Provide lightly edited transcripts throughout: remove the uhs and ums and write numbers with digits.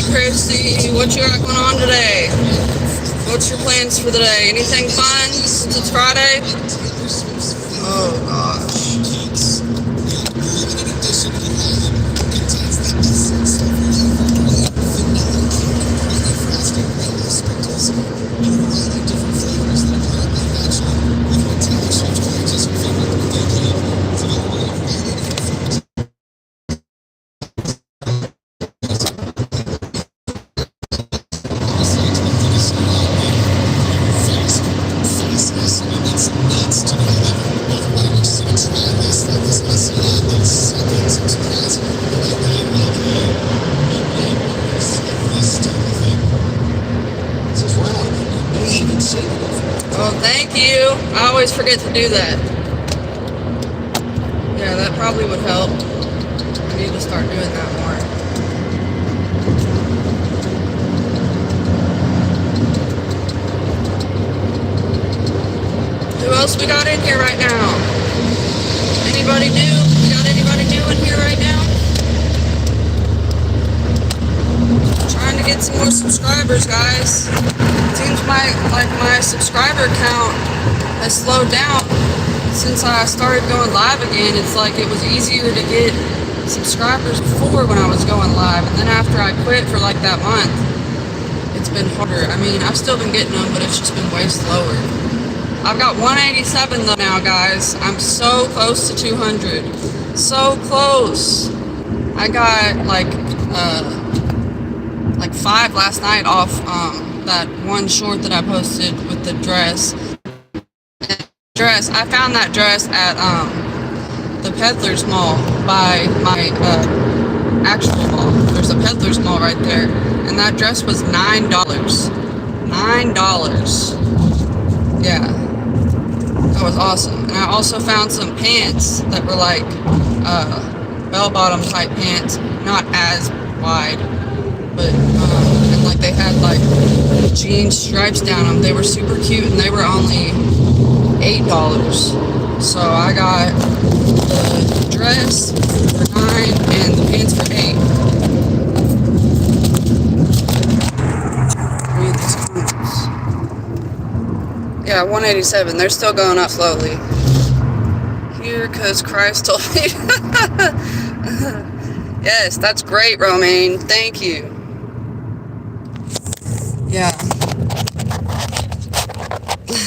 Hey Christy, what you got going on today? What's your plans for the day? Anything fun since it's Friday? Oh gosh. Oh, thank you. I always forget to do that. Yeah, that probably would help. I need to start doing that more. Who else we got in here right now? Anybody new? We got anybody new in here right now? Trying to get some more subscribers, guys. It seems my subscriber count has slowed down since I started going live again. It's like it was easier to get subscribers before when I was going live, and then after I quit for like that month, it's been harder. I mean, I've still been getting them, but it's just been way slower. I've got 187 though now, guys. I'm so close to 200. So close. I got like 5 last night off that one short that I posted with the dress. I found that dress at the Peddler's Mall by my actual mall. There's a Peddler's Mall right there, and that dress was $9. $9. Yeah, that was awesome. And I also found some pants that were like bell-bottom type pants, not as wide, but and like they had like jean stripes down them. They were super cute, and they were only $8. So I got the dress for $9 and the pants for $8. Read these comments. Yeah, 187. They're still going up slowly. Here, cause Christ told me. Yes, that's great, Romaine. Thank you. Yeah.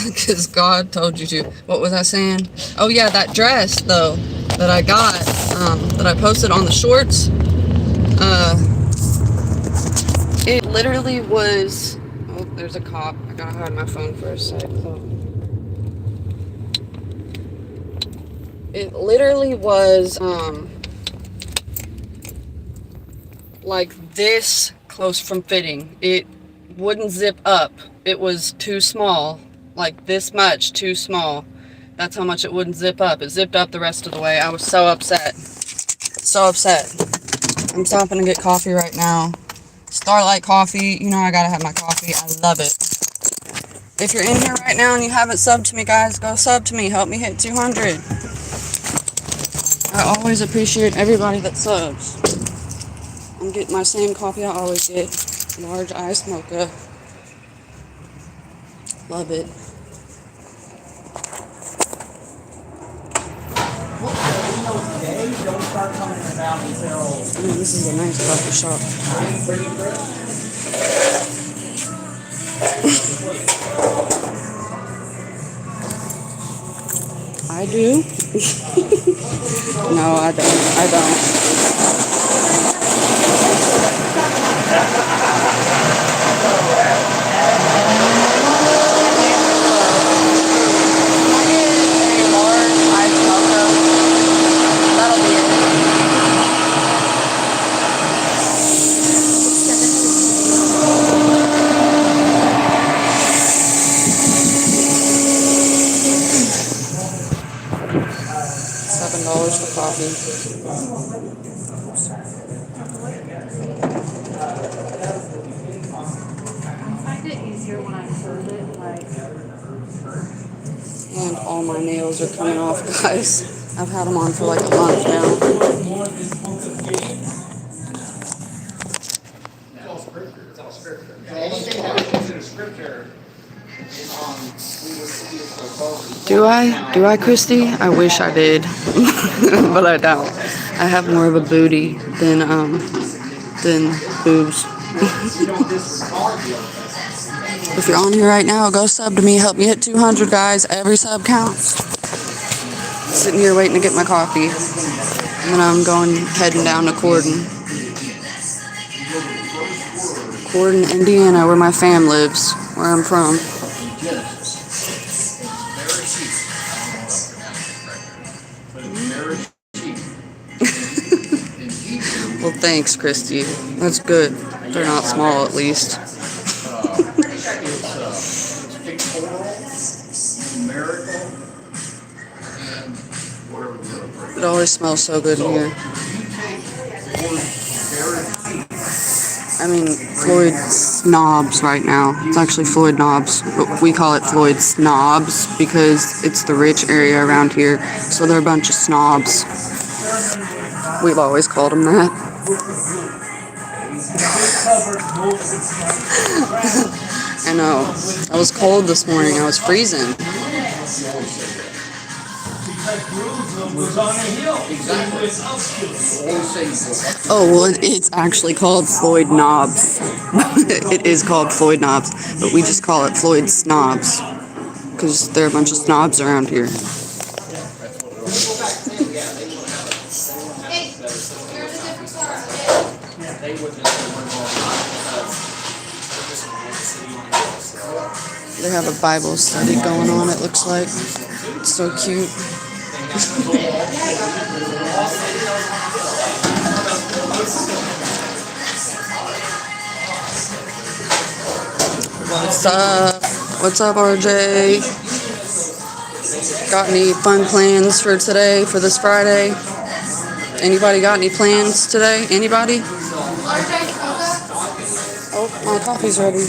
Because God told you to. What was I saying? Oh yeah, that dress though that I got, that I posted on the shorts. It literally was. Oh, there's a cop. I gotta hide my phone for a sec. So. It literally was like this close from fitting. It wouldn't zip up. It was too small. Like this much too small. That's how much it wouldn't zip up. It zipped up the rest of the way. I was so upset. So upset. I'm stopping to get coffee right now. Starlight Coffee. You know I gotta have my coffee. I love it. If you're in here right now and you haven't subbed to me, guys, go sub to me. Help me hit 200. I always appreciate everybody that subs. I'm getting my same coffee I always get. Large iced mocha. Love it. Don't start coming about until. This is a nice coffee shop. I do. No, I don't. I don't. $7 for coffee. I find it easier when I serve it, like. And all my nails are coming off, guys. I've had them on for like a month now. Do I? Do I, Christy? I wish I did, but I don't. I have more of a booty than boobs. If you're on here right now, go sub to me. Help me hit 200, guys. Every sub counts. Sitting here waiting to get my coffee, and then I'm heading down to Corden, Indiana, where my fam lives, where I'm from. Well, thanks, Christy. That's good. They're not small, at least. It always smells so good in here. I mean, Floyd Snobs right now. It's actually Floyd Knobs, but we call it Floyd Snobs because it's the rich area around here, so they're a bunch of snobs. We've always called them that. I know. I was cold this morning. I was freezing. Oh, well, it's actually called Floyd Knobs. It is called Floyd Knobs, but we just call it Floyd Snobs because there are a bunch of snobs around here. They have a Bible study going on, it looks like. It's so cute. What's up? What's up, RJ? Got any fun plans for today, for this Friday? Anybody got any plans today? Anybody? Oh, my coffee's ready.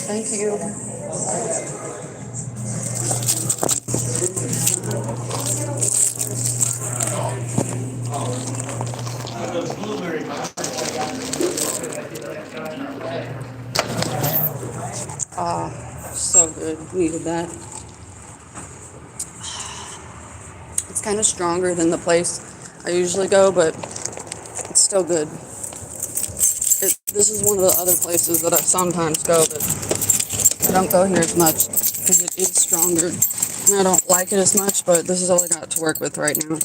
Thank you. Ah, so good. Needed that. It's kind of stronger than the place I usually go, but it's still good. This is one of the other places that I sometimes go, but I don't go here as much because it is stronger. And I don't like it as much, but this is all I got to work with right now.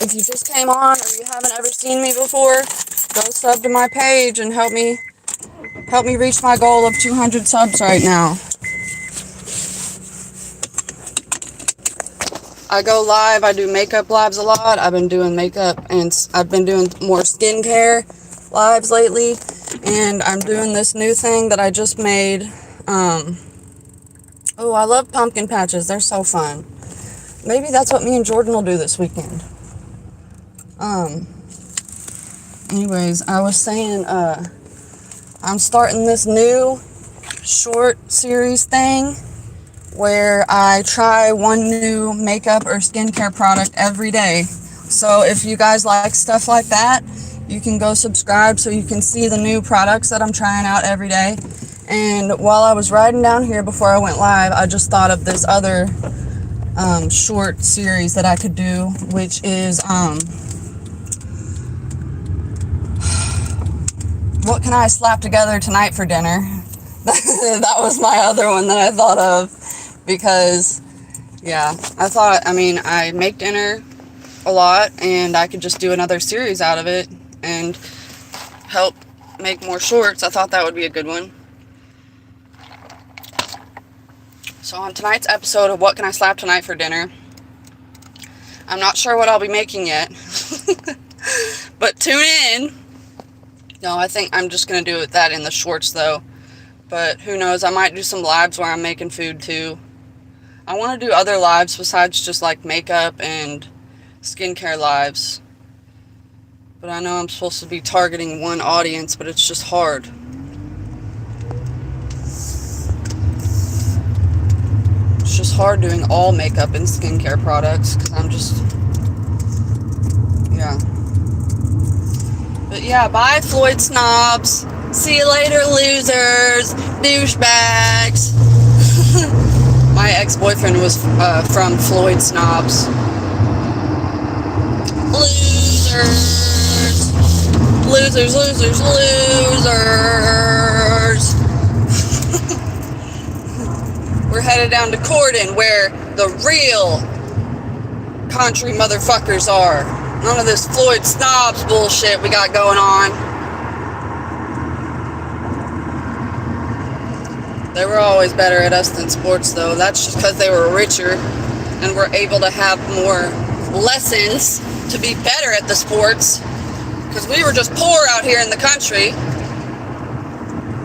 If you just came on or you haven't ever seen me before, go sub to my page and help me reach my goal of 200 subs right now. I go live. I do makeup lives a lot. I've been doing makeup and I've been doing more skincare lives lately. And I'm doing this new thing that I just made. Oh, I love pumpkin patches. They're so fun. Maybe that's what me and Jordan will do this weekend. Anyways, I was saying, I'm starting this new short series thing where I try one new makeup or skincare product every day. So if you guys like stuff like that, you can go subscribe so you can see the new products that I'm trying out every day. And while I was riding down here before I went live, I just thought of this other short series that I could do, which is what can I slap together tonight for dinner? That was my other one that I thought of because, yeah, I make dinner a lot and I could just do another series out of it and help make more shorts. I thought that would be a good one. So on tonight's episode of What Can I Slap Tonight for Dinner, I'm not sure what I'll be making yet, but tune in. No, I think I'm just going to do that in the shorts, though. But who knows, I might do some lives where I'm making food, too. I want to do other lives besides just, like, makeup and skincare lives. But I know I'm supposed to be targeting one audience, but it's just hard. It's just hard doing all makeup and skincare products because I'm just, yeah. But yeah, bye Floyd snobs. See you later, losers, douchebags. My ex-boyfriend was from Floyd snobs. Losers. Losers, losers, losers. We're headed down to Corden where the real country motherfuckers are. None of this Floyd snobs bullshit we got going on. They were always better at us than sports, though. That's just because they were richer and were able to have more lessons to be better at the sports. Because we were just poor out here in the country.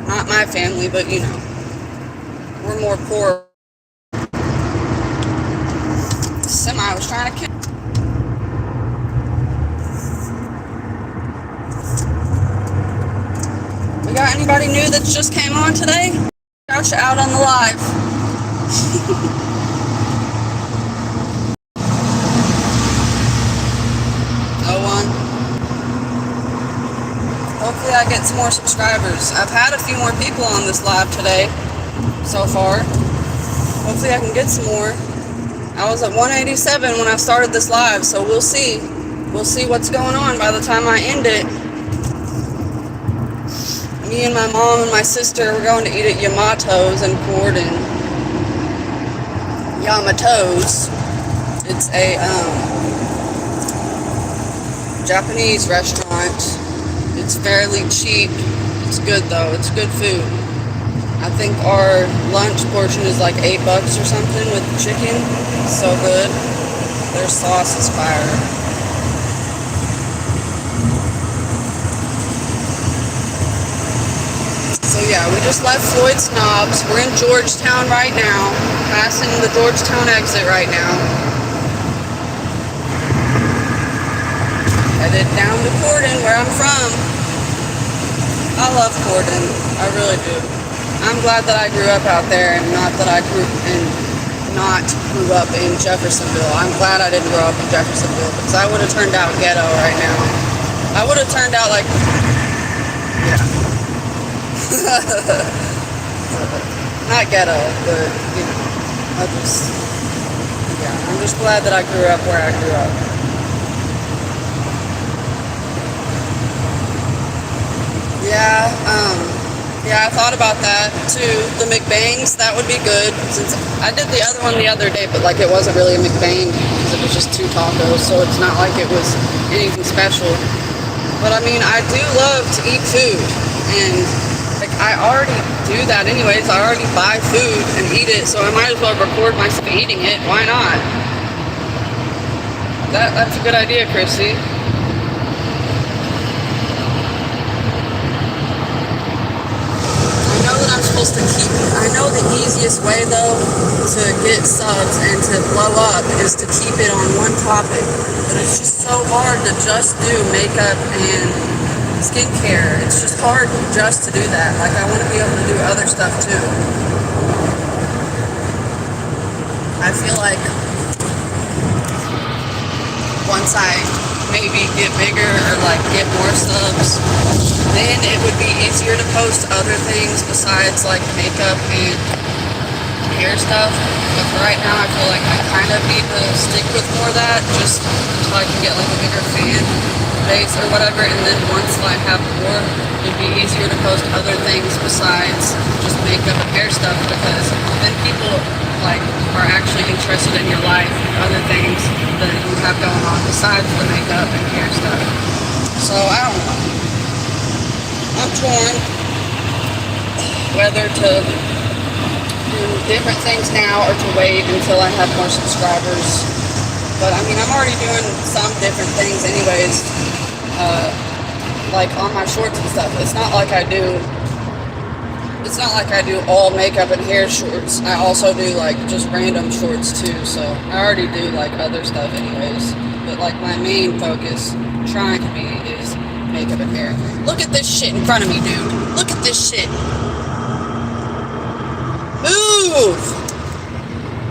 Not my family, but you know. We're more poor. Semi was trying to kill. We got anybody new that just came on today? Got you out on the live. No one. Hopefully I get some more subscribers. I've had a few more people on this live today so far. Hopefully I can get some more. I was at 187 when I started this live, so we'll see. We'll see what's going on by the time I end it. Me and my mom and my sister, we're going to eat at Yamato's in Corden. Yamato's. It's a Japanese restaurant. It's fairly cheap. It's good though. It's good food. I think our lunch portion is like $8 or something with chicken. So good. Their sauce is fire. So yeah, we just left Floyd Snobs. We're in Georgetown right now. Passing the Georgetown exit right now. Headed down to Corden, where I'm from. I love Corden. I really do. I'm glad that I grew up out there and not that I grew up in Jeffersonville. I'm glad I didn't grow up in Jeffersonville because I would have turned out ghetto right now. I would have turned out like, yeah. Not ghetto, but you know, I'm just glad that I grew up where I grew up. Yeah, I thought about that too. The McBains, that would be good. Since I did the other one the other day, but like it wasn't really a McBain because it was just 2 tacos, so it's not like it was anything special. But I mean, I do love to eat food, and like I already do that anyways. I already buy food and eat it, so I might as well record myself eating it. Why not? That's a good idea, Chrissy. I know the easiest way though to get subs and to blow up is to keep it on one topic, but it's just so hard to just do makeup and skincare. It's just hard just to do that. Like I want to be able to do other stuff too. I feel like once I maybe get bigger or like get more subs, then it would be easier to post other things besides like makeup and hair stuff. But for right now, I feel like I kind of need to stick with more of that just so I can get like a bigger fan base or whatever. And then once I have more, it'd be easier to post other things besides just makeup and hair stuff, because then people like are actually interested in your life, other things that you have going on besides the makeup and hair stuff. So I don't know. I'm torn whether to do different things now or to wait until I have more subscribers. But I mean, I'm already doing some different things anyways, like on my shorts and stuff. It's not like I do all makeup and hair shorts. I also do like just random shorts too, so I already do like other stuff anyways. But like my main focus trying to be is makeup and hair. Look at this shit in front of me, dude. Look at this shit. Move!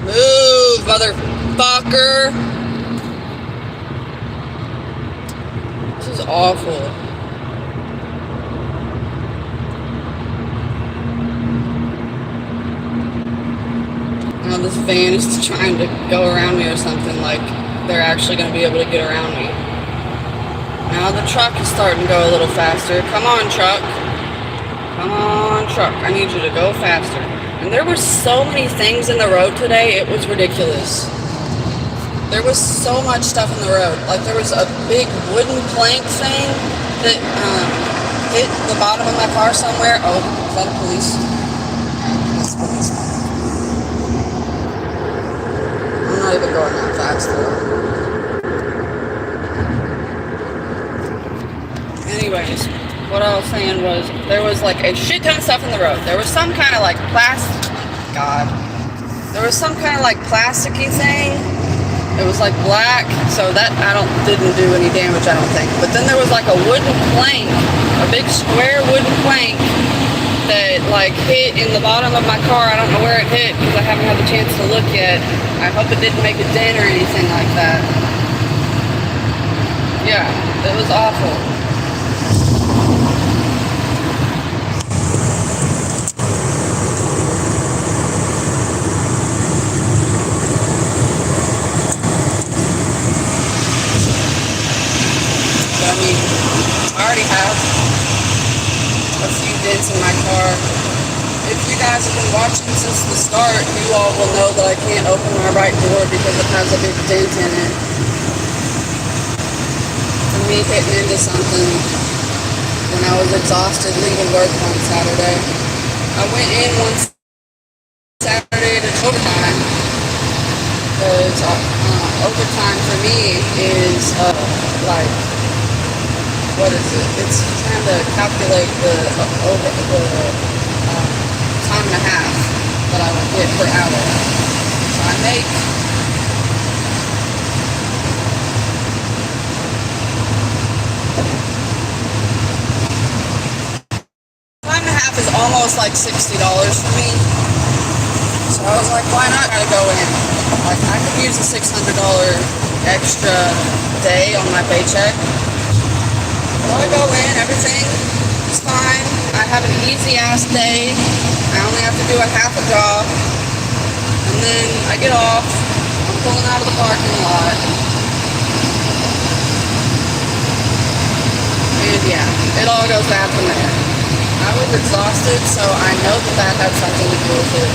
Move, motherfucker. This is awful. Now this van is trying to go around me or something, like they're actually going to be able to get around me. Now the truck is starting to go a little faster. Come on, truck. Come on, truck. I need you to go faster. And there were so many things in the road today, it was ridiculous. There was so much stuff in the road. Like there was a big wooden plank thing that hit the bottom of my car somewhere. Oh, is that a police? That's a policeman. I'm not even going that fast though. Anyways, what I was saying was there was like a shit ton of stuff in the road. There was some kind of like there was some kind of like plasticky thing. It was like black, so that didn't do any damage, I don't think. But then there was like a wooden plank, a big square wooden plank that like hit in the bottom of my car. I don't know where it hit because I haven't had the chance to look yet. I hope it didn't make a dent or anything like that. Yeah, it was awful. I already have a few dents in my car. If you guys have been watching since the start, you all will know that I can't open my right door because it has a big dent in it. From me hitting into something when I was exhausted leaving work on Saturday. I went in one Saturday to overtime because overtime for me is like, what is it? It's trying to calculate the time and a half that I would get per hour. So I make time and a half is almost like $60 for me. So I was like, why not? I gotta go in. Like I could use a $600 extra day on my paycheck. So I go in, everything is fine. I have an easy ass day. I only have to do a half a job. And then I get off. I'm pulling out of the parking lot. And yeah, it all goes bad from there. I was exhausted, so I know that had something to do with it.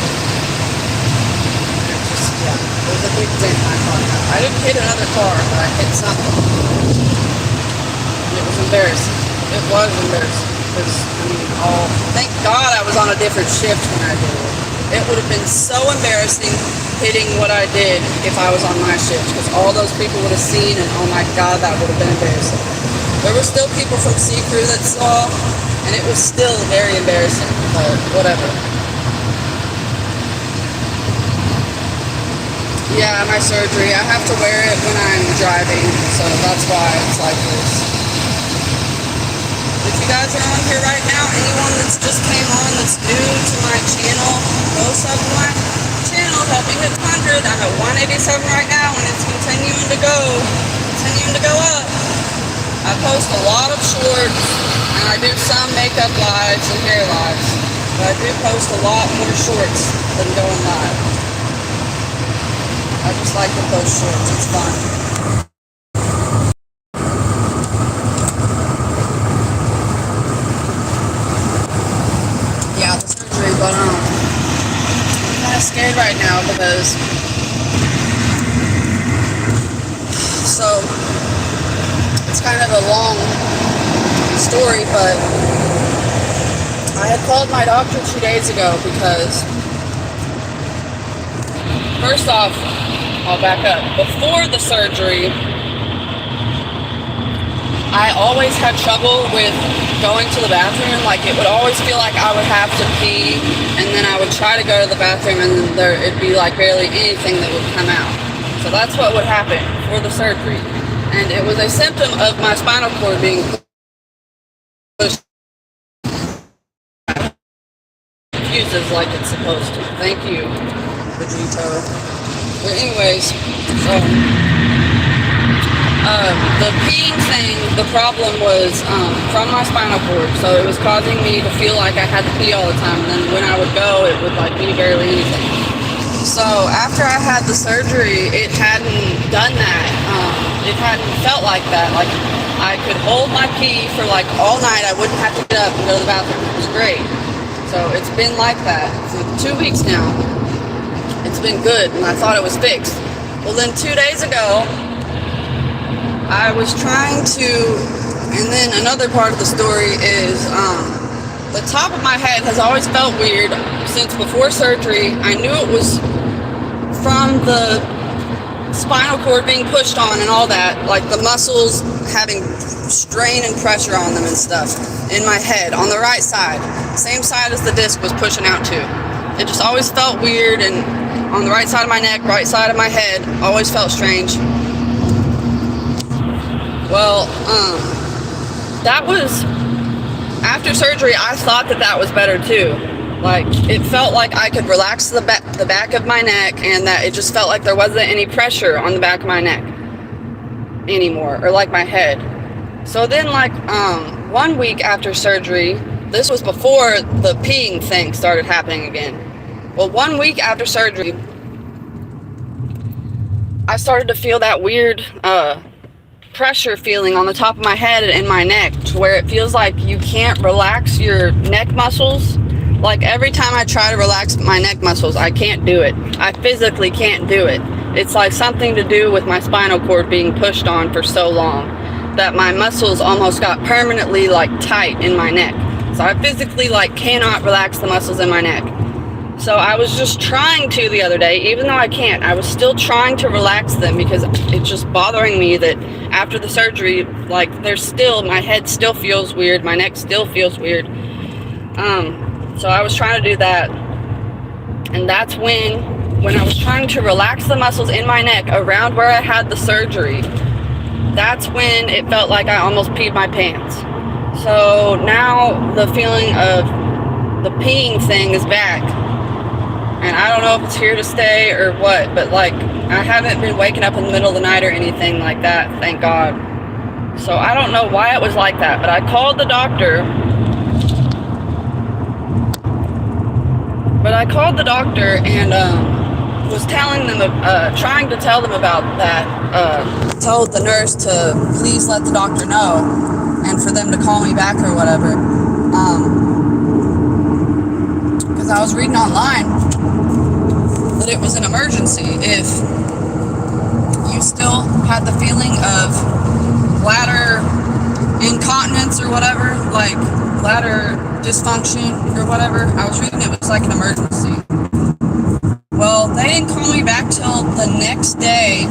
Yeah, it was a big dent in my car. I didn't hit another car, but I hit something. It was embarrassing. It was embarrassing. Because, thank God I was on a different shift when I did it. It would have been so embarrassing hitting what I did if I was on my shift. Because all those people would have seen, and oh my God, that would have been embarrassing. There were still people from C-Crew that saw, and it was still very embarrassing. But whatever. Yeah, my surgery. I have to wear it when I'm driving, so that's why it's like this. If you guys are on here right now, anyone that's just came on that's new to my channel, go sub to my channel, helping hit 100. I'm at 187 right now, and it's continuing to go up. I post a lot of shorts, and I do some makeup lives and hair lives, but I do post a lot more shorts than going live. I just like to post shorts, it's fun. But I'm kind of scared right now because it's kind of a long story, but I had called my doctor 2 days ago because first off, I'll back up. Before the surgery, I always had trouble with going to the bathroom. Like, it would always feel like I would have to pee, and then I would try to go to the bathroom, and it'd be like barely anything that would come out. So that's what would happen for the surgery. And it was a symptom of my spinal cord being pushed, fuses like it's supposed to. Thank you, Vegito. But anyways, so the peeing thing, the problem was from my spinal cord, so it was causing me to feel like I had to pee all the time, and then when I would go, it would like be barely anything. So after I had the surgery, it hadn't done that. It hadn't felt like that. Like I could hold my pee for like all night. I wouldn't have to get up and go to the bathroom. It was great. So it's been like that for 2 weeks now. It's been good, and I thought it was fixed. Well, then 2 days ago, I was trying to, and then another part of the story is the top of my head has always felt weird since before surgery. I knew it was from the spinal cord being pushed on and all that, like the muscles having strain and pressure on them and stuff in my head on the right side, same side as the disc was pushing out to. It just always felt weird, and on the right side of my neck, right side of my head, always felt strange. Well, that was after surgery. I thought that was better too. Like it felt like I could relax the back of my neck, and that it just felt like there wasn't any pressure on the back of my neck anymore, or like my head. So then, like 1 week after surgery, this was before the peeing thing started happening again. Well, 1 week after surgery, I started to feel that weird pressure feeling on the top of my head and my neck, to where it feels like you can't relax your neck muscles. Like every time I try to relax my neck muscles, I can't do it. I physically can't do it. It's like something to do with my spinal cord being pushed on for so long that my muscles almost got permanently like tight in my neck. So I physically like cannot relax the muscles in my neck. So I was just trying to the other day, even though I can't, I was still trying to relax them, because it's just bothering me that after the surgery, like my head still feels weird, my neck still feels weird. So I was trying to do that, and that's when I was trying to relax the muscles in my neck around where I had the surgery, that's when it felt like I almost peed my pants. So now the feeling of the peeing thing is back, and I don't know if it's here to stay or what, but like I haven't been waking up in the middle of the night or anything like that, thank God. So I don't know why it was like that, but I called the doctor. And was telling them, trying to tell them about that. Told the nurse to please let the doctor know, and for them to call me back or whatever. Because I was reading online that it was an emergency if you still had the feeling of bladder incontinence or whatever, like bladder dysfunction or whatever. I was reading it was like an emergency. Well, they didn't call me back till the next day.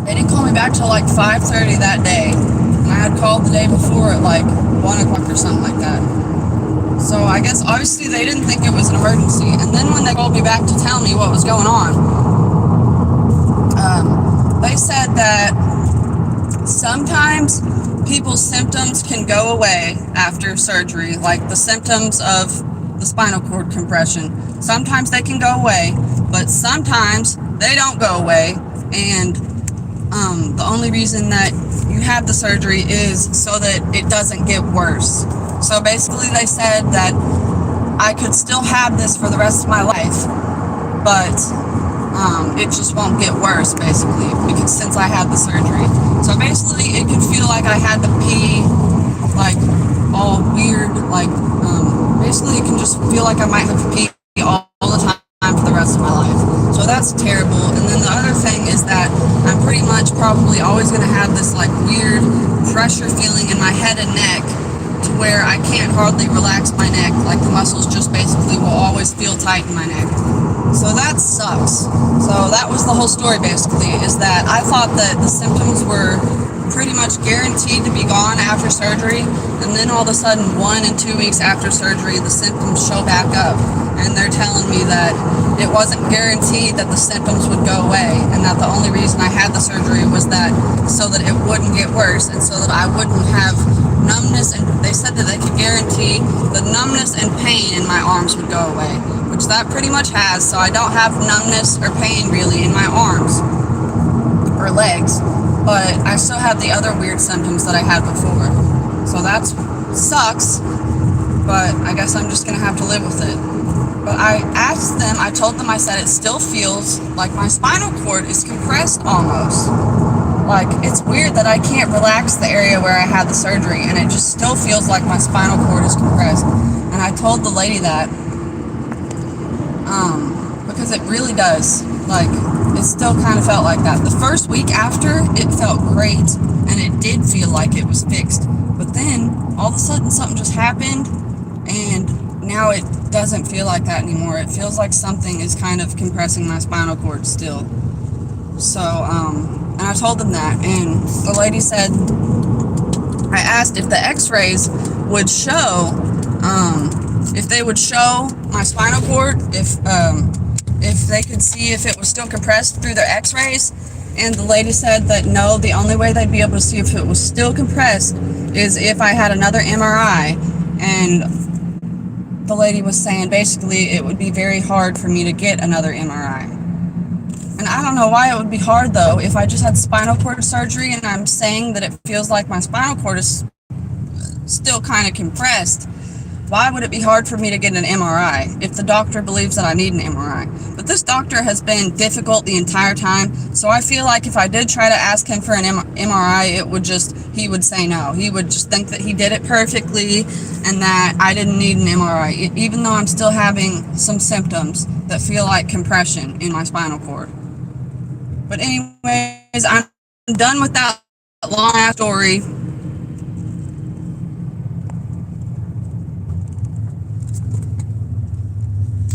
They didn't call me back till like 5:30 that day. And I had called the day before at like 1 o'clock or something like that. So I guess obviously they didn't think it was an emergency. And then when they called me back to tell me what was going on, they said that sometimes people's symptoms can go away after surgery, like the symptoms of the spinal cord compression. Sometimes they can go away, but sometimes they don't go away, and the only reason that you have the surgery is so that it doesn't get worse. So basically they said that I could still have this for the rest of my life, but it just won't get worse, basically, because since I had the surgery. So basically it could feel like I had to pee, like all weird, like basically it can just feel like I might have to pee all the time for the rest of my life. So that's terrible. And then the other thing is that I'm pretty much probably always going to have this like weird pressure feeling in my head and neck, to where I can't hardly relax my neck. Like the muscles just basically will always feel tight in my neck. So that sucks. So that was the whole story basically, is that I thought that the symptoms were pretty much guaranteed to be gone after surgery, and then all of a sudden 1 and 2 weeks after surgery the symptoms show back up, and they're telling me that it wasn't guaranteed that the symptoms would go away, and that the only reason I had the surgery was that so that it wouldn't get worse and so that I wouldn't have numbness, and they said that they could guarantee the numbness and pain in my arms would go away, which that pretty much has. So I don't have numbness or pain really in my arms or legs, but I still have the other weird symptoms that I had before. So that sucks, but I guess I'm just gonna have to live with it. But I told them, I said it still feels like my spinal cord is compressed almost. Like, it's weird that I can't relax the area where I had the surgery, and it just still feels like my spinal cord is compressed. And I told the lady that, because it really does. Like, it still kind of felt like that. The first week after, it felt great, and it did feel like it was fixed. But then, all of a sudden, something just happened, and now it doesn't feel like that anymore. It feels like something is kind of compressing my spinal cord still. So, and I told them that, and the lady said, I asked if the x-rays would show, if they would show my spinal cord, if they could see if it was still compressed through their x-rays, and the lady said that no, the only way they'd be able to see if it was still compressed is if I had another MRI, and the lady was saying basically it would be very hard for me to get another MRI. And I don't know why it would be hard, though, if I just had spinal cord surgery and I'm saying that it feels like my spinal cord is still kind of compressed. Why would it be hard for me to get an MRI if the doctor believes that I need an MRI? But this doctor has been difficult the entire time, so I feel like if I did try to ask him for an MRI, he would say no. He would just think that he did it perfectly and that I didn't need an MRI, even though I'm still having some symptoms that feel like compression in my spinal cord. But anyways, I'm done with that long ass story.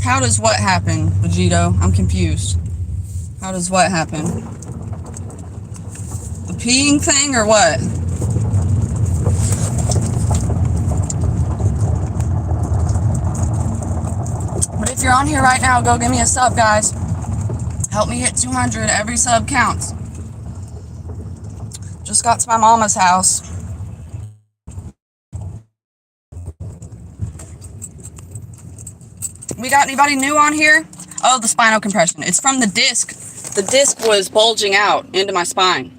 How does what happen, Vegito? I'm confused. How does what happen? The peeing thing or what? But if you're on here right now, go give me a sub, guys. Help me hit 200. Every sub counts. Just got to my mama's house. We got anybody new on here? Oh, the spinal compression. It's from the disc. The disc was bulging out into my spine.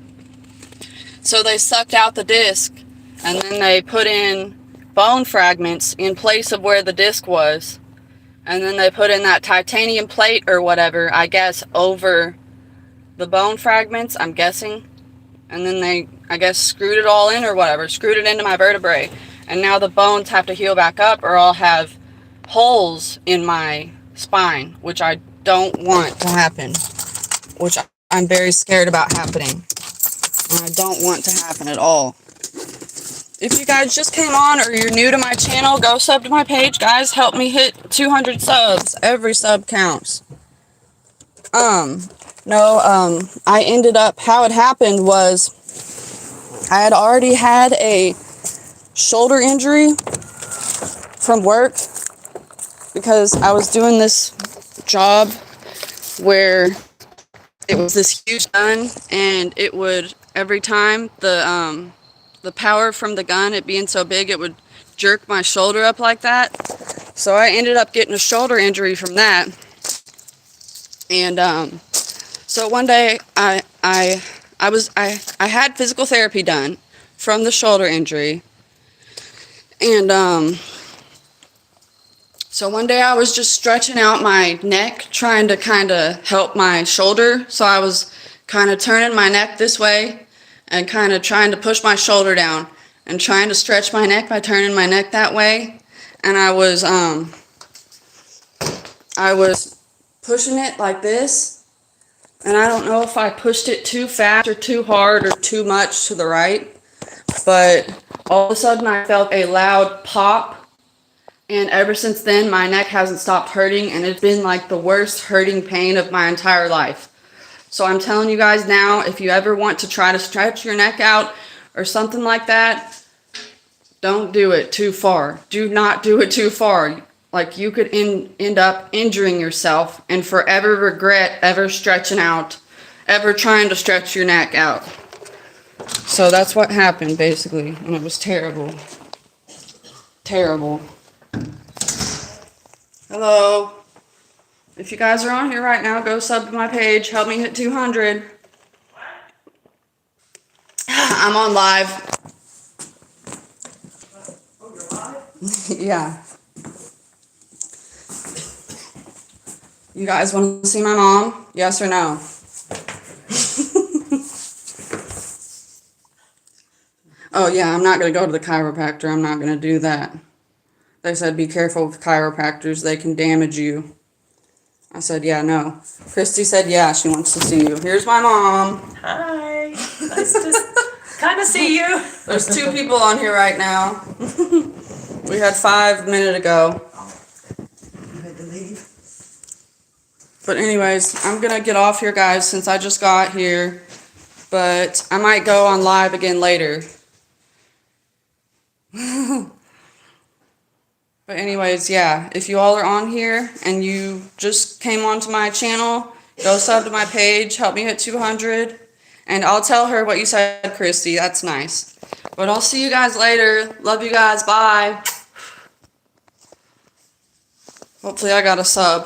So they sucked out the disc, and then they put in bone fragments in place of where the disc was. And then they put in that titanium plate or whatever, I guess, over the bone fragments, I'm guessing. And then they, I guess, screwed it all in or whatever, screwed it into my vertebrae. And now the bones have to heal back up or I'll have holes in my spine, which I don't want to happen, which I'm very scared about happening. And I don't want to happen at all. If you guys just came on or you're new to my channel, go sub to my page, guys. Help me hit 200 subs. Every sub counts. I ended up, how it happened was I had already had a shoulder injury from work because I was doing this job where it was this huge gun, and it would, every time the power from the gun, it being so big, it would jerk my shoulder up like that. So I ended up getting a shoulder injury from that. And so one day I had physical therapy done from the shoulder injury. And so one day I was just stretching out my neck, trying to kind of help my shoulder. So I was kind of turning my neck this way and kind of trying to push my shoulder down and trying to stretch my neck by turning my neck that way. And I was pushing it like this, and I don't know if I pushed it too fast or too hard or too much to the right, but all of a sudden I felt a loud pop, and ever since then my neck hasn't stopped hurting, and it's been like the worst hurting pain of my entire life. So I'm telling you guys now, if you ever want to try to stretch your neck out or something like that, don't do it too far. Do not do it too far. Like, you could end up injuring yourself and forever regret ever stretching out, ever trying to stretch your neck out. So that's what happened, basically, and it was terrible. Terrible. Hello. If you guys are on here right now, go sub to my page. Help me hit 200. I'm on live. Oh, you're live? Yeah. You guys want to see my mom? Yes or no? Oh, yeah, I'm not going to go to the chiropractor. I'm not going to do that. They said be careful with chiropractors. They can damage you. I said, yeah, no. Christy said, yeah, she wants to see you. Here's my mom. Hi. Nice to kind of see you. There's 2 people on here right now. We had 5 minutes ago. You had to leave. But anyways, I'm going to get off here, guys, since I just got here. But I might go on live again later. But anyways, yeah, if you all are on here and you just came onto my channel, go sub to my page, help me hit 200, and I'll tell her what you said, Christy. That's nice. But I'll see you guys later. Love you guys. Bye. Hopefully I got a sub.